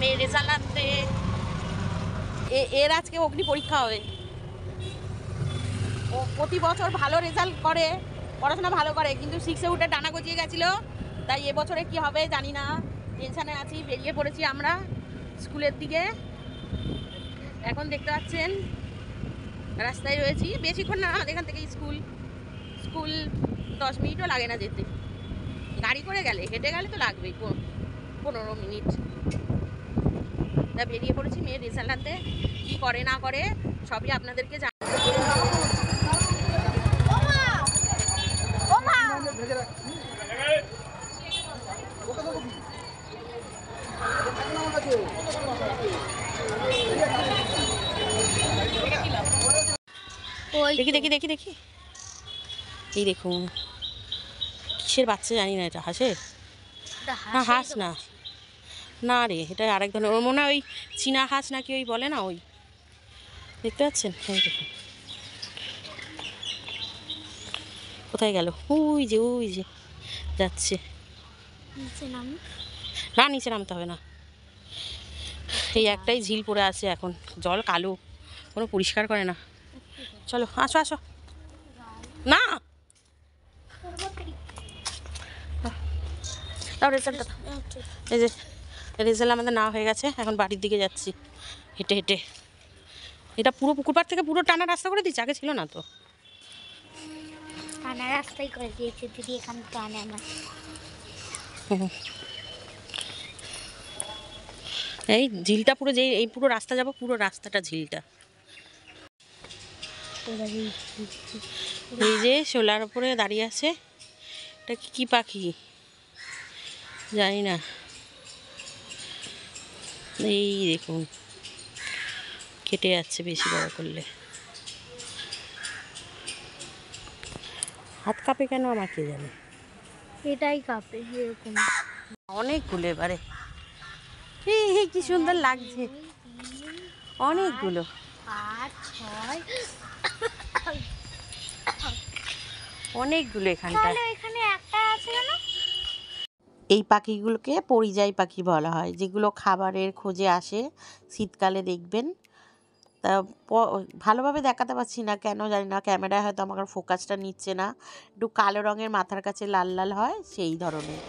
মেয়ের রেজাল্ট আনতে। এর আজকে অগ্নি পরীক্ষা হবে। ও প্রতি বছর ভালো রেজাল্ট করে, পড়াশোনা ভালো করে, কিন্তু 6-এ উঠে ডানা গজিয়ে গেছিলো। তাই এবছরে কি হবে জানি না, টেনশানে আছি। বেরিয়ে পড়েছি আমরা স্কুলের দিকে। এখন দেখতে পাচ্ছেন রাস্তায় রয়েছি। বেশিক্ষণ না আমাদের এখান থেকে স্কুল 10 মিনিটও লাগে না যেতে। গাড়ি করে গেলে, হেঁটে গেলে তো লাগবেই 15 মিনিট। তা বেরিয়ে পড়েছি মেয়ের রেজাল্ট আনতে। কী করে না করে সবই আপনাদেরকে দেখি দেখি দেখি দেখি এই দেখুন কিসের বাচ্চা জানি না। এটা হাঁসের না? হাঁস না, না রে, এটা আরেক ধরনের। ওর মনে হয় ওই চীনা হাঁস নাকি ওই বলে না, ওই দেখতে পাচ্ছেন। হ্যাঁ দেখুন কোথায় গেল, ওই যে যাচ্ছে। না নিচে নামতে হবে না, এই একটাই ঝিল পড়ে আছে এখন, জল কালো, কোনো পরিষ্কার করে না। চলো আসো আসো। না তাও রেজাল্টটা, এই যে রেজাল্ট আমাদের না হয়ে গেছে। এখন বাড়ির দিকে যাচ্ছি হেঁটে হেঁটে। এটা পুরো পুকুর পাড় থেকে পুরো টানা রাস্তা করে দিচ্ছে, আগে ছিল না তো। টানা রাস্তাই করে দিয়েছে দিদি, এখান টানে না। এই ঝিলটা পুরো, যে এই পুরো রাস্তা যাবো, পুরো রাস্তাটা ঝিলটা। এই যে শোলার উপরে দাঁড়িয়ে আছে, এটা কি পাখি জানি না। এই দেখুন কেটে যাচ্ছে বেশি বড় করলে। হাত কাঁপে কেন আমার কে জানে, এটাই কাঁপে এরকম অনেকগুলো। এবারে কি সুন্দর লাগছে, অনেকগুলো। 5, 6 অনেকগুলো এখানটা। এখানে একটা আছে না। এই পাখিগুলোকে পরিযায়ী পাখি বলা হয়, যেগুলো খাবারের খোঁজে আসে শীতকালে। দেখবেন তা ভালোভাবে দেখাতে পারছি না কেন জানি না, ক্যামেরায় হয়তো আমার ফোকাসটা নিচ্ছে না। একটু কালো রঙের, মাথার কাছে লাল লাল হয়, সেই ধরনের।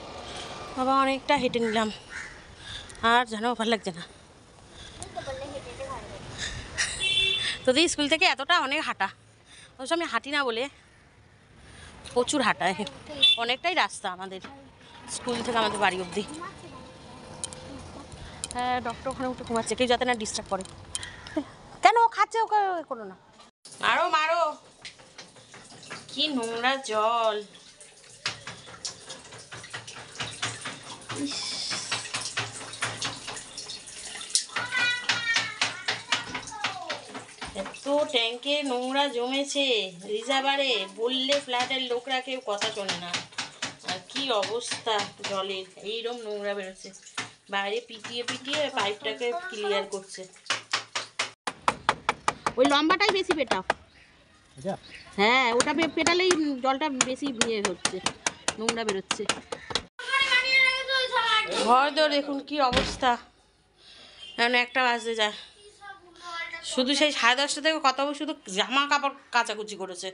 বাবা অনেকটা হেঁটে নিলাম, আর যেন ভালো লাগছে না। তোদের স্কুল থেকে এতটা অনেক হাঁটা, অবশ্য আমি হাঁটি না বলে প্রচুর হাঁটায়। অনেকটাই রাস্তা আমাদের স্কুল থেকে আমাদের বাড়ি অবধি। হ্যাঁ ডক্টর ওখানে উঠে ঘুমাচ্ছে, কেউ যাতে না ডিস্টার্ব করে। কেন ও খাচ্ছে, ওকে করো না। মারো মারো, কি নোংরা জল। এত ট্যাঙ্কে নোংরা জমেছে রিজার্ভারে, বললে ফ্ল্যাটের লোকরা কেউ কথা শোনে না। আর কি অবস্থা জলের, এইরকম নোংরা বেরোচ্ছে। বাইরে পিটিয়ে পিটিয়ে পাইপটাকে ক্লিয়ার করছে। ওই লম্বাটাই বেশি পেটাও। হ্যাঁ ওটা পেটালেই জলটা বেশি হচ্ছে, নোংরা বেরোচ্ছে। ঘর তো দেখুন কি অবস্থা, কারণ 1টা বাজতে যায়। শুধু সেই 10:30 থেকে কত শুধু জামা কাপড় কাচাকুচি করেছে।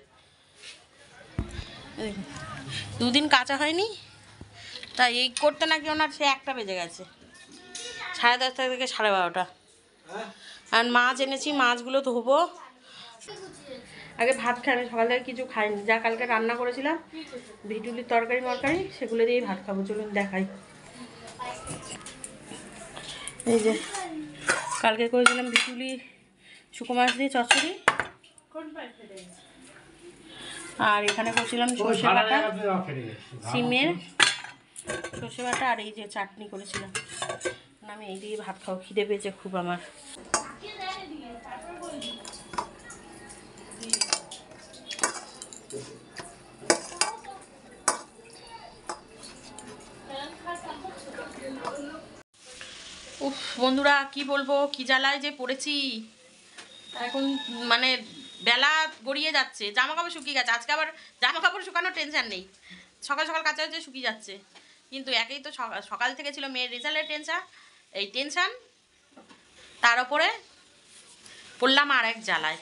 2 দিন কাচা হয়নি, তাই এই করতে নাকি ওনার সে 1টা বেজে গেছে। 10:30 থেকে 12:30। আর মাছ এনেছি, মাছগুলো ধোবো। আগে ভাত খাই, আমি সকাল থেকে কিছু খাইনি, যা কালকে রান্না করেছিলাম ভিটুলির তরকারি সেগুলো দিয়েই ভাত খাবো। চলুন দেখাই। এই যে কালকে করেছিলাম ভিটুলি শুকো মাছ দিয়ে চচ্চড়ি, আর এখানে করেছিলাম সর্ষে বাটা, সিমের সর্ষে বাটা, আর এই যে চাটনি করেছিলাম। আমি এই দিয়ে ভাত খাবো, খিদে পেয়েছে খুব আমার। উফ বন্ধুরা কি বলবো, কি জ্বালায় যে পড়েছি এখন। মানে বেলা গড়িয়ে যাচ্ছে, জামা কাপড় শুকিয়ে গেছে। আজকে আবার জামা কাপড় শুকানোর টেনশন নেই, সকাল সকাল কাচা হচ্ছে শুকিয়ে যাচ্ছে। কিন্তু একেই তো সকাল থেকে ছিল মেয়ের রেজাল্টের টেনশন, এই টেনশান, তার উপরে পড়লাম আর এক জ্বালায়।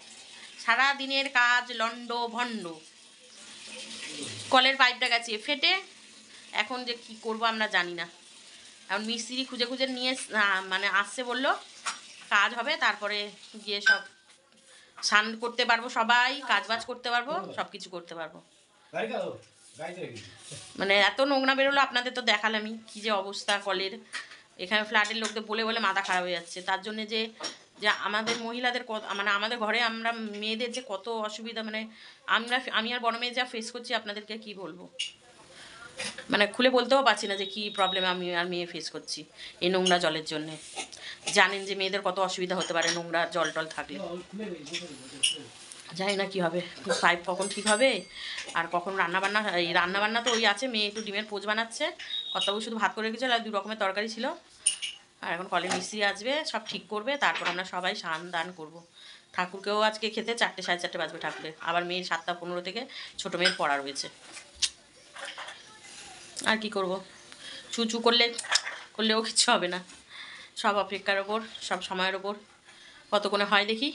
সারা দিনের কাজ লন্ড ভন্ড, কলের পাইপটা গেছে ফেটে, এখন যে কি করব আমরা জানি না। এখন মিস্ত্রি খুঁজে খুঁজে নিয়ে মানে আসছে, বললো কাজ হবে, তারপরে গিয়ে সব স্নান করতে পারবো, সবাই কাজ বাজ করতে পারবো, সব কিছু করতে পারবো। মানে এত নোংরা বেরোলো, আপনাদের তো দেখালামই কি যে অবস্থা কলের। এখানে ফ্ল্যাটের লোকদের বলে বলে মাথা খারাপ হয়ে যাচ্ছে। তার জন্যে যে যে আমাদের মহিলাদের কত, মানে আমাদের ঘরে আমরা মেয়েদের যে কত অসুবিধা, মানে আমি আর বড় মেয়ে যা ফেস করছি আপনাদেরকে কি বলবো, মানে খুলে বলতেও পারছি না যে কী প্রবলেম আমি আর মেয়ে ফেস করছি এই নোংরা জলের জন্যে। জানেন যে মেয়েদের কত অসুবিধা হতে পারে নোংরা জল টল থাকলে। জানি না কী হবে, পাইপ কখন ঠিক হবে, আর কখন রান্নাবান্না। এই রান্নাবান্না তো ওই আছে, মেয়ে একটু ডিমের পোচ বানাচ্ছে, কর্তাবু শুধু ভাত করে রেখেছিল আর 2 রকমের তরকারি ছিল। আর এখন কলের মিস্ত্রি আসবে, সব ঠিক করবে, তারপর আমরা সবাই স্নান দান করবো। ঠাকুরকেও আজকে খেতে 4টে সাড়ে 4টে বাজবে ঠাকুরের। আবার মেয়ের 7টা 15 থেকে ছোটো মেয়ের পড়া রয়েছে। আর কি করব, চুচু করলেও কিচ্ছু হবে না। সব অপেক্ষার ওপর, সব সময়ের ওপর, কতক্ষণে হয় দেখি।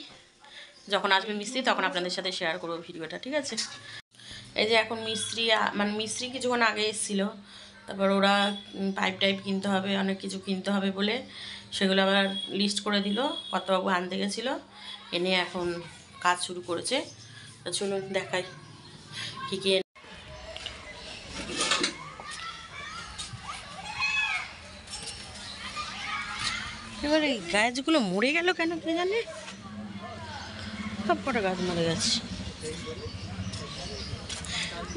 যখন আসবে মিস্ত্রি তখন আপনাদের সাথে শেয়ার করবো ভিডিওটা, ঠিক আছে। এই যে এখন মিস্ত্রি কিছুক্ষণ আগে এসেছিলো, তারপর ওরা পাইপ টাইপ কিনতে হবে, অনেক কিছু কিনতে হবে বলে সেগুলো আবার লিস্ট করে দিল। কর্তাবাবু আনতে গেছিলো, এনে এখন কাজ শুরু করেছে। চলুন দেখাই কী কী। এবার এই গাছগুলো মরে গেল কেন কে জানে, সব কটা গাছ মরে গেছে।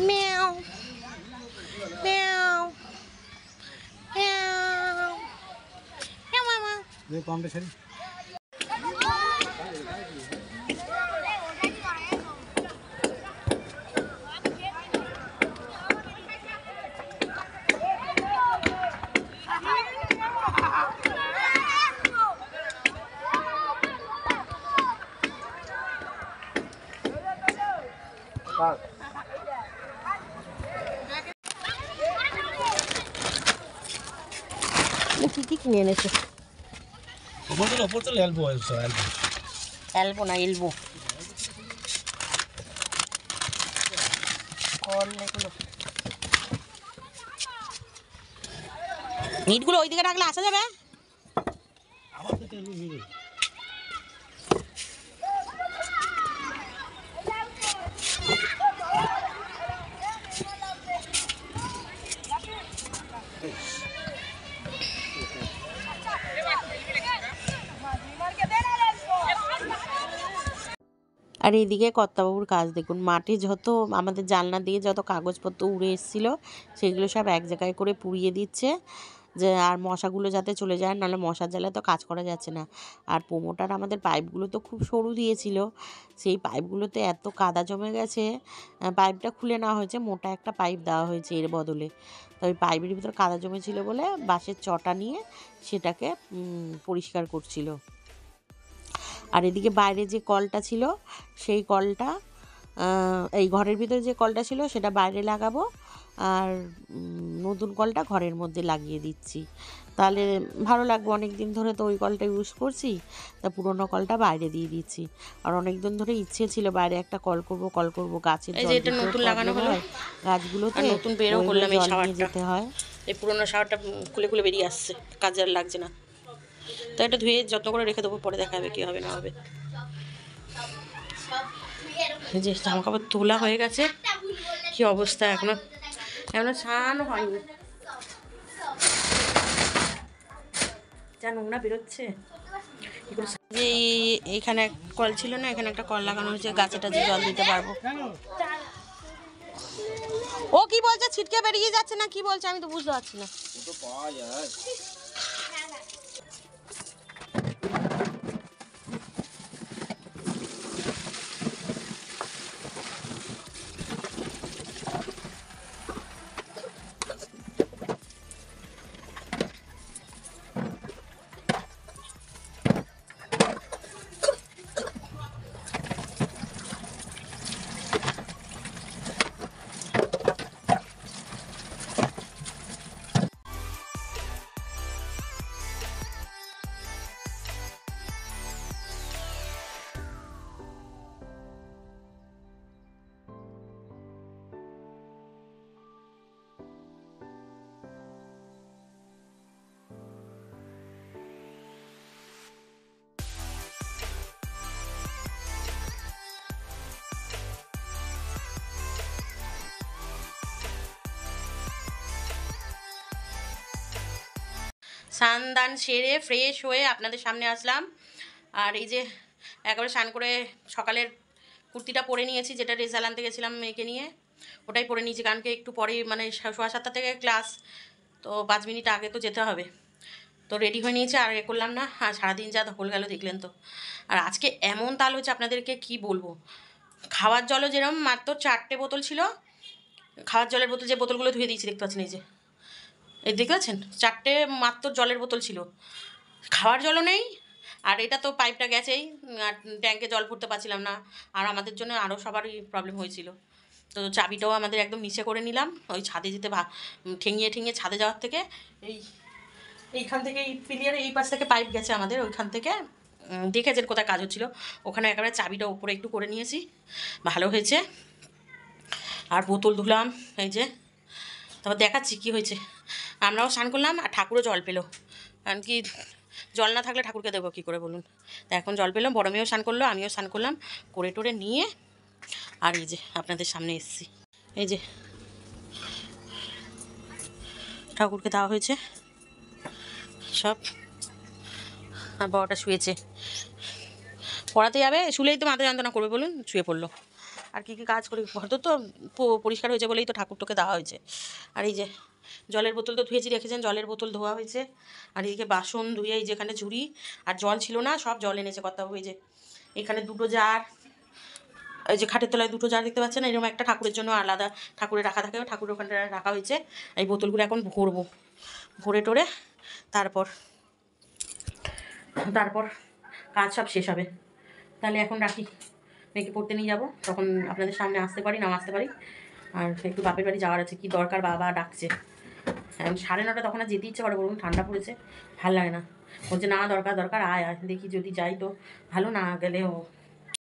ম্যাও ম্যাও ম্যাও ম্যাও মামা। কি কি কিনে এনেছে? এলবো না এলবো ইটগুলো ওইদিকে রাখলে আসা যাবে। আর এইদিকে কর্তাবাবুর কাজ দেখুন, মাঠে যত আমাদের জানলা দিয়ে যত কাগজপত্র উড়ে এসেছিলো সেগুলো সব এক জায়গায় করে পুড়িয়ে দিচ্ছে, যে আর মশাগুলো যাতে চলে যায়, নাহলে মশার জ্বালায় তো কাজ করা যাচ্ছে না। আর প্রোমোটার আমাদের পাইপগুলো তো খুব সরু দিয়েছিল, সেই পাইপগুলোতে এত কাদা জমে গেছে, পাইপটা খুলে নেওয়া হয়েছে, মোটা একটা পাইপ দেওয়া হয়েছে এর বদলে। তো ওই পাইপের ভিতরে কাদা জমেছিল বলে বাঁশের চটা নিয়ে সেটাকে পরিষ্কার করছিল। আর এদিকে বাইরে যে কলটা ছিল সেই কলটা, এই ঘরের ভিতরে যে কলটা ছিল সেটা বাইরে লাগাবো, আর নতুন কলটা ঘরের মধ্যে লাগিয়ে দিচ্ছি, তাহলে ভালো লাগবে। অনেক দিন ধরে তো ওই কলটা ইউজ করছি, তা পুরোনো কলটা বাইরে দিয়ে দিচ্ছি। আর অনেক দিন ধরে ইচ্ছে ছিল বাইরে একটা কল করব গাছের জল দিতে, নতুন লাগানো হলো গাছগুলোতে, নতুন বেরও করলাম এই শাওয়ারটা যেতে হয়। এই পুরোনো শাওয়ারটা খুলে খুলে বেরিয়ে আসছে, কাজে আর লাগছে না, তো এটা ধুয়ে যত্ন করে রেখে দেবো, পরে দেখা যাবে কী হবে না হবে। যে জামা কাপড় তোলা হয়ে গেছে, কি অবস্থা, এখনো স্নান হয়নি, যা নোংরা বেরোচ্ছে। যে এইখানে কল ছিল না, এখানে একটা কল লাগানো হয়েছে, গাছে টাছে জল দিতে পারবো। ও কি বলছে, ছিটকে বেরিয়ে যাচ্ছে না কি বলছে আমি তো বুঝতে পারছি না। স্নান দান সেরে ফ্রেশ হয়ে আপনাদের সামনে আসলাম। আর এই যে একেবারে স্নান করে সকালের কুর্তিটা পরে নিয়েছি, যেটা রেজাল্ট আনতে গেছিলাম মেয়েকে নিয়ে, ওটাই পরে নিয়েছি। কারণ কি একটু পরে মানে 7:15 থেকে ক্লাস, তো 5 মিনিট আগে তো যেতে হবে। তো রেডি হয়ে নিয়েছি, আর এ করলাম না। আর সারাদিন যা ধকল গেল দেখলেন তো। আর আজকে এমন তাল হয়েছে আপনাদেরকে কি বলবো। খাওয়ার জলও যেরকম মাত্র 4টে বোতল ছিল, খাওয়ার জলের বোতল যে বোতলগুলো ধুয়ে দিয়েছি দেখতে পাচ্ছেন, এই দেখতে পাচ্ছেন 4টে মাত্র জলের বোতল ছিল, খাওয়ার জলও নেই। আর এটা তো পাইপটা গেছেই, আর ট্যাঙ্কে জল ভরতে পারছিলাম না। আর আমাদের জন্য আরও সবারই প্রবলেম হয়েছিল। তো চাবিটাও আমাদের একদম নিচে করে নিলাম, ওই ছাদে যেতে ঠেঙিয়ে ঠেঙিয়ে ছাদে যাওয়ার থেকে এইখান থেকে এই পিলিয়ারে এই পাশ থেকে পাইপ গেছে আমাদের, ওইখান থেকে দেখেছেন কোথায় কাজ হচ্ছিলো, ওখানে একেবারে চাবিটা উপরে একটু করে নিয়েছি, ভালো হয়েছে। আর বোতল ধুলাম এই যে, তারপর দেখাচ্ছি কী হয়েছে। আমরাও স্নান করলাম আর ঠাকুরও জল পেলো। কারণ কি জল না থাকলে ঠাকুরকে দেবো কী করে বলুন। তা এখন জল পেলাম, বড় মেয়েও স্নান করলো, আমিও স্নান করলাম, করে টোরে নিয়ে আর এই যে আপনাদের সামনে এসেছি। এই যে ঠাকুরকে দেওয়া হয়েছে সব, আর বড়টা শুয়েছে, পড়াতে যাবে, শুলেই তো মাথা যন্ত্রণা করবে বলুন, শুয়ে পড়লো। আর কী কী কাজ করি, ঘর তো পরিষ্কার হয়েছে বলেই তো ঠাকুরটাকে দেওয়া হয়েছে। আর এই যে জলের বোতল তো ধুয়েছি, রেখেছেন, জলের বোতল ধোয়া হয়েছে। আর এইদিকে বাসন ধুয়ে এই যেখানে ঝুড়ি, আর জল ছিল না, সব জল এনেছে কর্তাবাবু। এই যে এখানে 2টো জার, এই যে খাটের তলায় 2টো জার দেখতে পাচ্ছেন, এরকম একটা ঠাকুরের জন্য আলাদা ঠাকুরে রাখা থাকে, ঠাকুরের ওখানটা রাখা হয়েছে। এই বোতলগুলো এখন ভরবো, ভরে টোরে তারপর কাজ সব শেষ হবে। তাহলে এখন রাখি, মেয়েকে পড়তে নিয়ে যাবো, তখন আপনাদের সামনে আসতে পারি, নাও আসতে পারি। আর একটু বাপের বাড়ি যাওয়ার আছে, কি দরকার, বাবা ডাকছে। 9:30 তখন আর যেতে ইচ্ছে করে বলুন, ঠান্ডা পড়েছে, ভাল লাগে না। বলছে না দরকার আয় আয়, দেখি যদি যাই তো ভালো, না গেলেও